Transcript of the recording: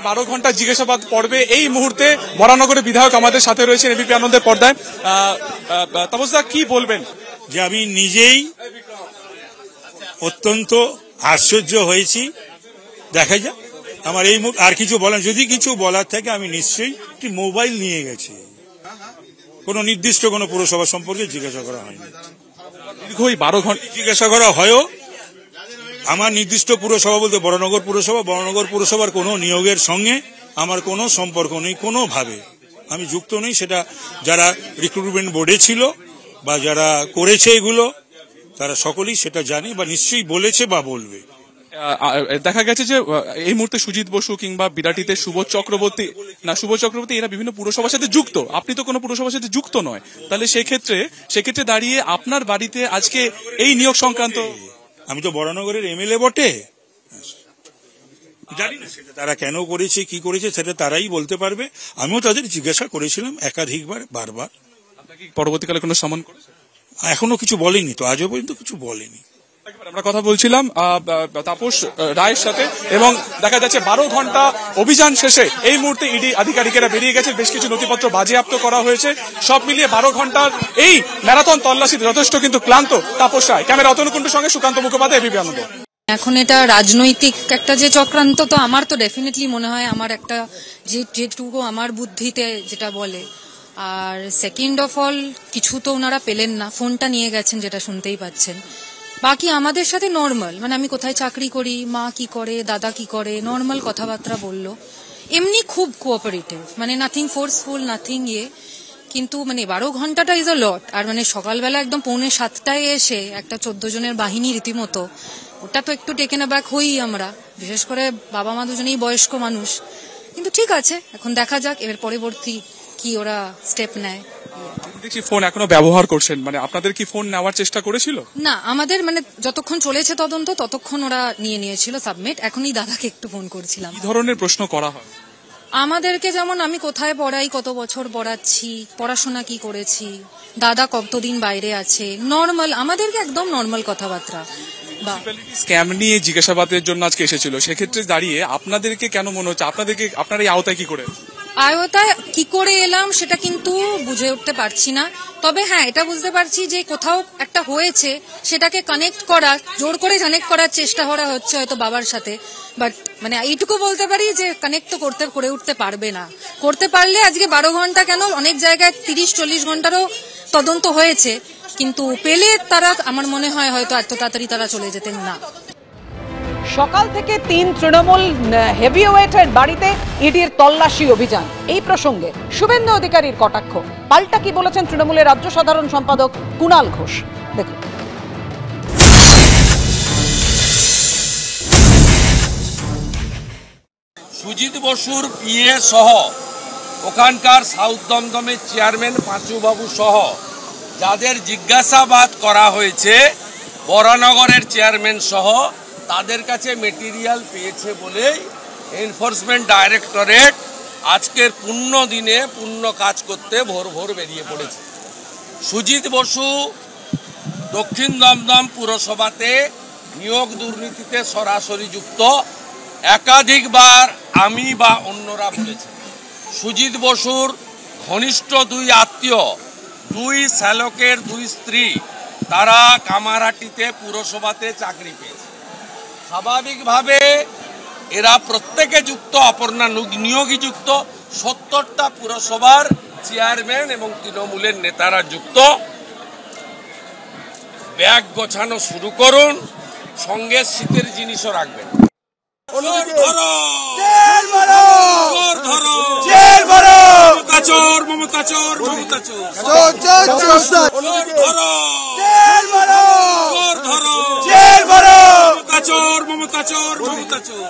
12 ঘন্টা জিজ্ঞাসাবাদ পর্বে এই মুহূর্তে বরানগরের বিধায়ক আমাদের সাথে রয়েছে এবিপি আনন্দের পর্দায়। তাপসদা, কি বলবেন? যে আমি নিজেই অত্যন্ত আশ্চর্য হয়েছি। দেখা যাক, আমার এই আর কিছু বলার, যদি কিছু বলার থাকে আমি নিশ্চয়ই একটি মোবাইল নিয়ে গেছি, কোন নির্দিষ্ট কোন পুরসভা সম্পর্কে জিজ্ঞাসা করা হয়নি। দীর্ঘই 12 ঘন্টা জিজ্ঞাসা করা হয়ও আমার নির্দিষ্ট পুরসভা বলতে বরানগর পুরসভা, বরানগর পুরসভার কোনো নিয়োগের সঙ্গে আমার কোনো সম্পর্ক নেই, কোনোভাবে আমি যুক্ত নেই। সেটা যারা রিক্রুটমেন্ট বোর্ডে ছিল বা যারা করেছে এগুলো তারা সকলেই সেটা জানে বা নিশ্চয়ই বলেছে বা বলবে। দেখা গেছে যে এই মুহূর্তে সুজিত বসু কিংবা বিরাটিতে সুবোধ চক্রবর্তী এরা বিভিন্ন পুরসভার সাথে যুক্ত, আপনি তো কোনো পুরসভার সাথে যুক্ত নয়, তাহলে সেক্ষেত্রে দাঁড়িয়ে আপনার বাড়িতে আজকে এই নিয়োগ সংক্রান্ত, আমি তো বরানগরের এমএলএ বটে, জানি না সেটা তারা কেন করেছে কি করেছে সেটা তারাই বলতে পারবে। আমিও তাদের জিজ্ঞাসা করেছিলাম একাধিকবার, বারবার। আপনাকে পরবর্তীকালে কোনো সম্মান করেছে? এখনো কিছু বলেনি তো, আজও পর্যন্ত কিছু বলেনি। আমরা কথা বলছিলাম তাপস রায়ের সাথে, এবং দেখা যাচ্ছে 12 ঘন্টা অভিযান শেষে এই মুহূর্তে ইডি আধিকারিকেরা বেরিয়ে গেছে, বেশ কিছু নথিপত্র বাজেয়াপ্ত করা হয়েছে। সব মিলিয়ে 12 ঘন্টার এই ম্যারাথন তল্লাশিতে যথেষ্ট কিন্তু ক্লান্ত তাপস রায়। ক্যামেরা অতনুকুণ্ডুর সঙ্গে সুকান্ত মুখোপাধ্যায়, এবিপি আনন্দ। এখন এটা রাজনৈতিক একটা যে চক্রান্ত, তো আমার তো ডেফিনেটলি মনে হয়, আমার একটা যেটুকু আমার বুদ্ধিতে যেটা বলে। আর সেকেন্ড অফ অল, কিছু তো ওনারা পেলেন না, ফোনটা নিয়ে গেছেন যেটা শুনতেই পাচ্ছেন। বাকি আমাদের সাথে নর্মাল, মানে আমি কোথায় চাকরি করি, মা কি করে, দাদা কি করে, নর্মাল কথাবার্তা বললো। এমনি খুব কোঅপারেটিভ, মানে নাথিং ফোর্সফুল, নাথিং কিন্তু মানে 12 ঘন্টাটা ইজ আ লট। আর মানে সকালবেলা একদম 6:45 এসে একটা 14 জনের বাহিনী রীতিমতো, ওটা তো একটু টেকেন অ্যাব্যাক হই আমরা, বিশেষ করে বাবা মা দুজনেই বয়স্ক মানুষ। কিন্তু ঠিক আছে, এখন দেখা যাক এর পরবর্তী কি ওরা স্টেপ নেয়। দেখছি ফোন এখনো ব্যবহার করছেন, মানে আপনাদের কি ফোন নেওয়ার চেষ্টা করেছিল? না, আমাদের মানে যতক্ষণ চলেছে তদন্ত ততক্ষণ ওরা নিয়েছিল সাবমিট। এখনই দাদাকে একটু ফোন করছিলাম। কি ধরনের প্রশ্ন করা হয় আমাদেরকে? যেমন আমি কোথায় পড়াই, কত বছর পড়াচ্ছি, পড়াশোনা কি করেছি, দাদা কতদিন বাইরে আছে, নর্মাল, আমাদেরকে একদম নর্মাল কথাবার্তা। স্ক্যাম নিয়ে জিজ্ঞাসাবাদের জন্য আজকে এসেছিল, সেক্ষেত্রে দাঁড়িয়ে আপনাদেরকে কেন মনে হচ্ছে আপনার এই আওতায় কি করে? আয়তায় কি করে এলাম সেটা কিন্তু বুঝে উঠতে পারছি না। তবে হ্যাঁ, এটা বুঝতে পারছি যে কোথাও একটা হয়েছে, সেটাকে কানেক্ট করা, জোর করে কানেক্ট করার চেষ্টা করা হচ্ছে হয়তো বাবার সাথে। বাট মানে এইটুকু বলতে পারি যে কানেক্ট তো করে উঠতে পারবে না। করতে পারলে আজকে 12 ঘন্টা কেন, অনেক জায়গায় 30-40 ঘন্টারও তদন্ত হয়েছে, কিন্তু পেলে তারা, আমার মনে হয় হয়তো এত তাড়াতাড়ি তারা চলে যেতেন না। সকাল থেকে 3 তৃণমূল হেভিওয়েটের বাড়িতে ইডির তল্লাশি অভিযান। এই প্রসঙ্গে শুভেন্দু অধিকারীর কটাক্ষ, পাল্টা কি বলেছেন তৃণমূলের রাজ্য সাধারণ সম্পাদক কুণাল ঘোষ, দেখুন। সুজিত বসুর পিএ সহ ওখানকার সাউথ দমদমের চেয়ারম্যান পাঁচুবাবু সহ যাদের জিজ্ঞাসাবাদ করা হয়েছে, বরানগরের চেয়ারম্যান সহ, তাদের কাছে মেটেরিয়াল পেয়েছে বলেই এনফোর্সমেন্ট ডাইরেক্টরেট আজকের পূর্ণ দিনে পূর্ণ কাজ করতে ভোর ভোর বেরিয়ে পড়েছে। সুজিত বসু দক্ষিণ দমদম পুরসভাতে নিয়োগ দুর্নীতিতে সরাসরি যুক্ত, একাধিকবার আমি বা অন্যরা বলেছে। সুজিত বসুর ঘনিষ্ঠ 2 আত্মীয়, 2 শ্যালকের 2 স্ত্রী, তারা কামারহাটিতে পুরসভাতে চাকরি পেয়েছে। স্বাভাবিকভাবে এরা প্রত্যেকে যুক্ত, অপর্ণা নিয়োগী যুক্ত, 70টা পুরসভার চেয়ারম্যান এবং তৃণমূলের নেতারা যুক্ত। ব্যাগ গোছানো শুরু করুন, সঙ্গে শীতের জিনিসও রাখবেন। মমতা চোর